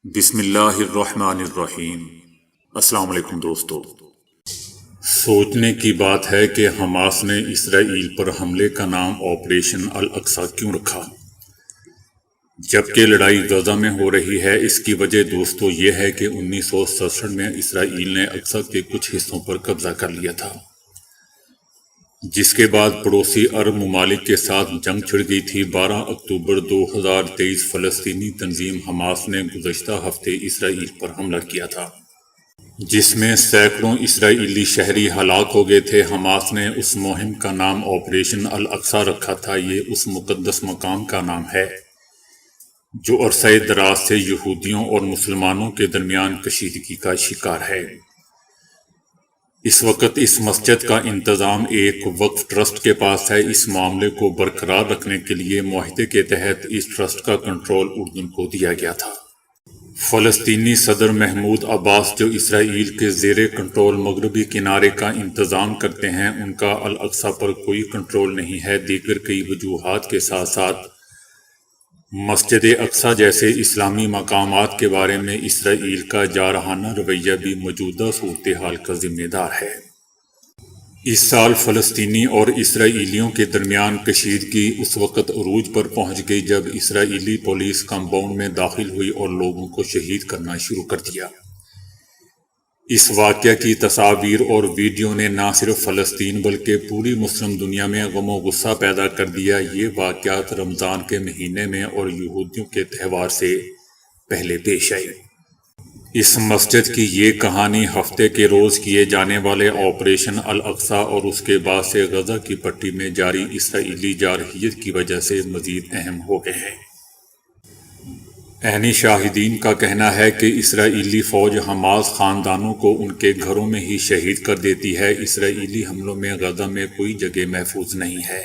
بسم اللہ الرحمن الرحیم۔ السلام علیکم دوستو۔ سوچنے کی بات ہے کہ حماس نے اسرائیل پر حملے کا نام آپریشن الاقصی کیوں رکھا، جبکہ لڑائی غزہ میں ہو رہی ہے۔ اس کی وجہ دوستو یہ ہے کہ 1967 میں اسرائیل نے اقصی کے کچھ حصوں پر قبضہ کر لیا تھا، جس کے بعد پڑوسی عرب ممالک کے ساتھ جنگ چھڑ گئی تھی۔ 12 اکتوبر 2023 فلسطینی تنظیم حماس نے گزشتہ ہفتے اسرائیل پر حملہ کیا تھا، جس میں سینکڑوں اسرائیلی شہری ہلاک ہو گئے تھے۔ حماس نے اس مہم کا نام آپریشن الاقصی رکھا تھا۔ یہ اس مقدس مقام کا نام ہے جو عرصہ دراز سے یہودیوں اور مسلمانوں کے درمیان کشیدگی کا شکار ہے۔ اس وقت اس مسجد کا انتظام ایک وقف ٹرسٹ کے پاس ہے۔ اس معاملے کو برقرار رکھنے کے لیے معاہدے کے تحت اس ٹرسٹ کا کنٹرول اردن کو دیا گیا تھا۔ فلسطینی صدر محمود عباس، جو اسرائیل کے زیر کنٹرول مغربی کنارے کا انتظام کرتے ہیں، ان کا الاقصی پر کوئی کنٹرول نہیں ہے۔ دیگر کئی وجوہات کے ساتھ ساتھ مسجد اقصی جیسے اسلامی مقامات کے بارے میں اسرائیل کا جارحانہ رویہ بھی موجودہ صورتحال کا ذمہ دار ہے۔ اس سال فلسطینی اور اسرائیلیوں کے درمیان کشیدگی اس وقت عروج پر پہنچ گئی جب اسرائیلی پولیس کمپاؤنڈ میں داخل ہوئی اور لوگوں کو شہید کرنا شروع کر دیا۔ اس واقعہ کی تصاویر اور ویڈیو نے نہ صرف فلسطین بلکہ پوری مسلم دنیا میں غم و غصہ پیدا کر دیا۔ یہ واقعات رمضان کے مہینے میں اور یہودیوں کے تہوار سے پہلے پیش آئی۔ اس مسجد کی یہ کہانی ہفتے کے روز کیے جانے والے آپریشن الاقصی اور اس کے بعد سے غزہ کی پٹی میں جاری اسرائیلی جارحیت کی وجہ سے مزید اہم ہو گئے ہیں۔ عینی شاہدین کا کہنا ہے کہ اسرائیلی فوج حماس خاندانوں کو ان کے گھروں میں ہی شہید کر دیتی ہے۔ اسرائیلی حملوں میں غزہ میں کوئی جگہ محفوظ نہیں ہے۔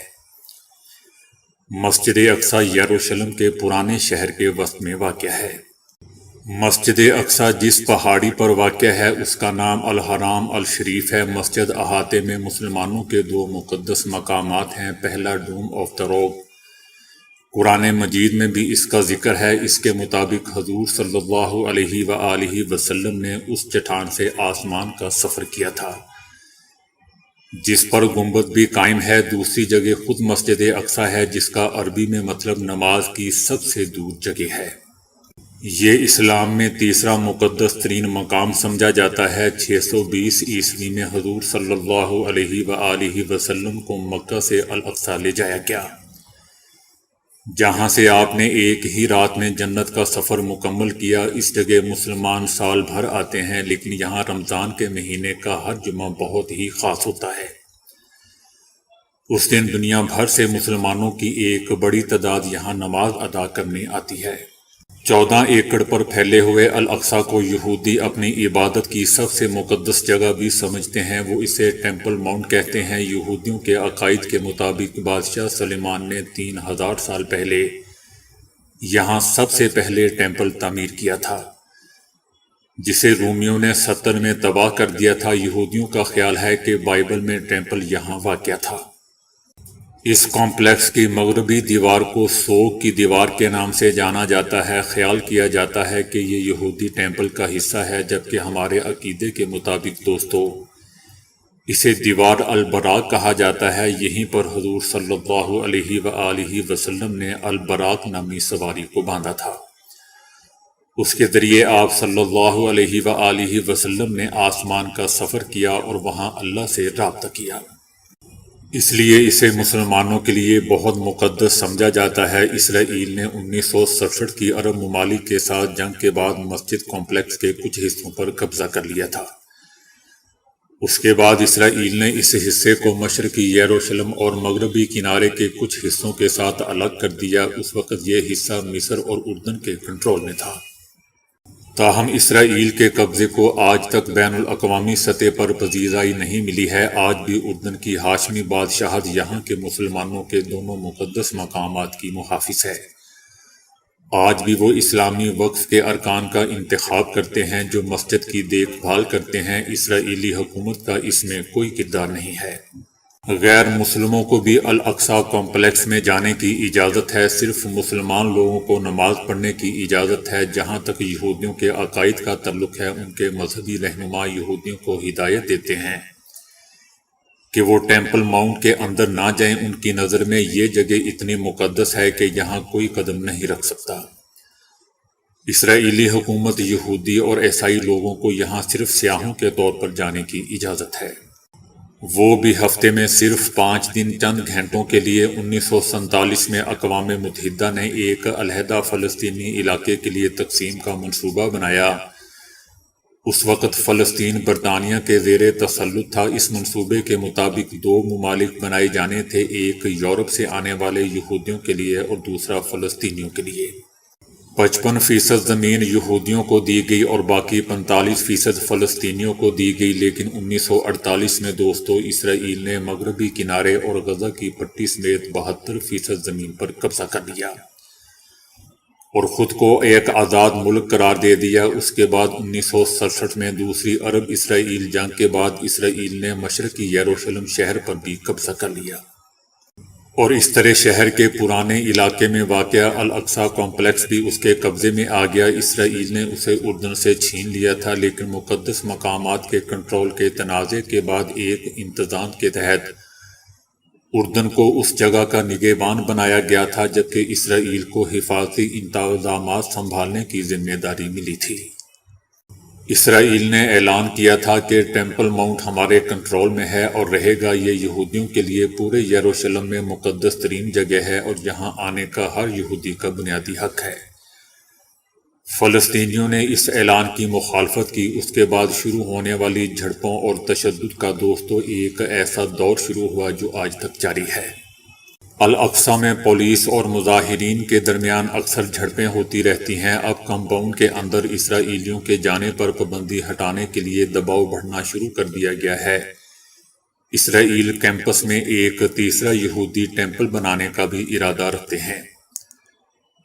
مسجد اقصی یروشلم کے پرانے شہر کے وسط میں واقع ہے۔ مسجد اقصی جس پہاڑی پر واقع ہے اس کا نام الحرام الشریف ہے۔ مسجد احاطے میں مسلمانوں کے دو مقدس مقامات ہیں۔ پہلا ڈوم آف دا راک، قرآن مجید میں بھی اس کا ذکر ہے۔ اس کے مطابق حضور صلی اللہ علیہ وآلہ وسلم نے اس چٹان سے آسمان کا سفر کیا تھا جس پر گنبد بھی قائم ہے۔ دوسری جگہ خود مسجد اقصی ہے جس کا عربی میں مطلب نماز کی سب سے دور جگہ ہے۔ یہ اسلام میں تیسرا مقدس ترین مقام سمجھا جاتا ہے۔ 620 عیسوی میں حضور صلی اللہ علیہ وآلہ وسلم کو مکہ سے الاقصی لے جایا گیا، جہاں سے آپ نے ایک ہی رات میں جنت کا سفر مکمل کیا۔ اس جگہ مسلمان سال بھر آتے ہیں، لیکن یہاں رمضان کے مہینے کا ہر جمعہ بہت ہی خاص ہوتا ہے۔ اس دن دنیا بھر سے مسلمانوں کی ایک بڑی تعداد یہاں نماز ادا کرنے آتی ہے۔ 14 ایکڑ پر پھیلے ہوئے الاقصی کو یہودی اپنی عبادت کی سب سے مقدس جگہ بھی سمجھتے ہیں۔ وہ اسے ٹیمپل ماؤنٹ کہتے ہیں۔ یہودیوں کے عقائد کے مطابق بادشاہ سلیمان نے 3000 سال پہلے یہاں سب سے پہلے ٹیمپل تعمیر کیا تھا، جسے رومیوں نے 70 میں تباہ کر دیا تھا۔ یہودیوں کا خیال ہے کہ بائبل میں ٹیمپل یہاں واقع تھا۔ اس کمپلیکس کی مغربی دیوار کو سوگ کی دیوار کے نام سے جانا جاتا ہے۔ خیال کیا جاتا ہے کہ یہ یہودی ٹیمپل کا حصہ ہے، جبکہ ہمارے عقیدے کے مطابق دوستو اسے دیوار البراق کہا جاتا ہے۔ یہیں پر حضور صلی اللہ علیہ وآلہ وسلم نے البراق نامی سواری کو باندھا تھا۔ اس کے ذریعے آپ صلی اللہ علیہ وآلہ وسلم نے آسمان کا سفر کیا اور وہاں اللہ سے رابطہ کیا۔ اس لیے اسے مسلمانوں کے لیے بہت مقدس سمجھا جاتا ہے۔ اسرائیل نے 1967 کی عرب ممالک کے ساتھ جنگ کے بعد مسجد کمپلیکس کے کچھ حصوں پر قبضہ کر لیا تھا۔ اس کے بعد اسرائیل نے اس حصے کو مشرقی یروشلم اور مغربی کنارے کے کچھ حصوں کے ساتھ الگ کر دیا۔ اس وقت یہ حصہ مصر اور اردن کے کنٹرول میں تھا۔ تاہم اسرائیل کے قبضے کو آج تک بین الاقوامی سطح پر پذیرائی نہیں ملی ہے۔ آج بھی اردن کی ہاشمی بادشاہت یہاں کے مسلمانوں کے دونوں مقدس مقامات کی محافظ ہے۔ آج بھی وہ اسلامی وقف کے ارکان کا انتخاب کرتے ہیں جو مسجد کی دیکھ بھال کرتے ہیں۔ اسرائیلی حکومت کا اس میں کوئی کردار نہیں ہے۔ غیر مسلموں کو بھی الاقصی کمپلیکس میں جانے کی اجازت ہے، صرف مسلمان لوگوں کو نماز پڑھنے کی اجازت ہے۔ جہاں تک یہودیوں کے عقائد کا تعلق ہے، ان کے مذہبی رہنما یہودیوں کو ہدایت دیتے ہیں کہ وہ ٹیمپل ماؤنٹ کے اندر نہ جائیں۔ ان کی نظر میں یہ جگہ اتنی مقدس ہے کہ یہاں کوئی قدم نہیں رکھ سکتا۔ اسرائیلی حکومت یہودی اور عیسائی لوگوں کو یہاں صرف سیاحوں کے طور پر جانے کی اجازت ہے، وہ بھی ہفتے میں صرف 5 دن چند گھنٹوں کے لیے۔ 1947 میں اقوام متحدہ نے ایک علیحدہ فلسطینی علاقے کے لیے تقسیم کا منصوبہ بنایا۔ اس وقت فلسطین برطانیہ کے زیر تسلط تھا۔ اس منصوبے کے مطابق 2 ممالک بنائے جانے تھے، ایک یورپ سے آنے والے یہودیوں کے لیے اور دوسرا فلسطینیوں کے لیے۔ 55% زمین یہودیوں کو دی گئی اور باقی 45% فلسطینیوں کو دی گئی، لیکن 1948 میں اسرائیل نے مغربی کنارے اور غزہ کی پٹی سمیت 72% زمین پر قبضہ کر لیا اور خود کو ایک آزاد ملک قرار دے دیا۔ اس کے بعد 1967 میں دوسری عرب اسرائیل جنگ کے بعد اسرائیل نے مشرقی یروشلم شہر پر بھی قبضہ کر لیا، اور اس طرح شہر کے پرانے علاقے میں واقع الاقصی کمپلیکس بھی اس کے قبضے میں آ گیا۔ اسرائیل نے اسے اردن سے چھین لیا تھا، لیکن مقدس مقامات کے کنٹرول کے تنازع کے بعد ایک انتظام کے تحت اردن کو اس جگہ کا نگہبان بنایا گیا تھا، جبکہ اسرائیل کو حفاظتی انتظامات سنبھالنے کی ذمہ داری ملی تھی۔ اسرائیل نے اعلان کیا تھا کہ ٹیمپل ماؤنٹ ہمارے کنٹرول میں ہے اور رہے گا۔ یہ یہودیوں کے لیے پورے یروشلم میں مقدس ترین جگہ ہے اور یہاں آنے کا ہر یہودی کا بنیادی حق ہے۔ فلسطینیوں نے اس اعلان کی مخالفت کی۔ اس کے بعد شروع ہونے والی جھڑپوں اور تشدد کا ایک ایسا دور شروع ہوا جو آج تک جاری ہے۔ الاقصی میں پولیس اور مظاہرین کے درمیان اکثر جھڑپیں ہوتی رہتی ہیں۔ اب کمپاؤنڈ کے اندر اسرائیلیوں کے جانے پر پابندی ہٹانے کے لیے دباؤ بڑھنا شروع کر دیا گیا ہے۔ اسرائیل کیمپس میں ایک تیسرا یہودی ٹیمپل بنانے کا بھی ارادہ رکھتے ہیں۔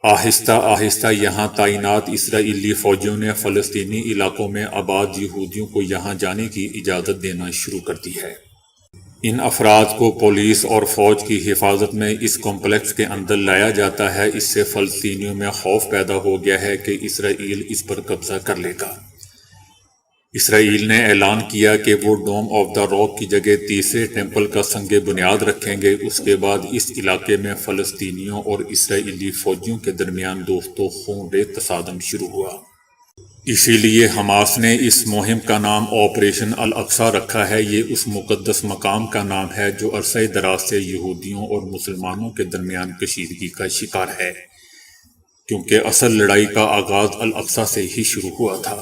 آہستہ آہستہ یہاں تعینات اسرائیلی فوجیوں نے فلسطینی علاقوں میں آباد یہودیوں کو یہاں جانے کی اجازت دینا شروع کر دی ہے۔ ان افراد کو پولیس اور فوج کی حفاظت میں اس کمپلیکس کے اندر لایا جاتا ہے۔ اس سے فلسطینیوں میں خوف پیدا ہو گیا ہے کہ اسرائیل اس پر قبضہ کر لے گا۔ اسرائیل نے اعلان کیا کہ وہ ڈوم آف دا راک کی جگہ تیسرے ٹیمپل کا سنگ بنیاد رکھیں گے۔ اس کے بعد اس علاقے میں فلسطینیوں اور اسرائیلی فوجیوں کے درمیان خون ریز تصادم شروع ہوا۔ اسی لیے حماس نے اس مہم کا نام آپریشن الاقصی رکھا ہے۔ یہ اس مقدس مقام کا نام ہے جو عرصہ دراز سے یہودیوں اور مسلمانوں کے درمیان کشیدگی کا شکار ہے، کیونکہ اصل لڑائی کا آغاز الاقصی سے ہی شروع ہوا تھا۔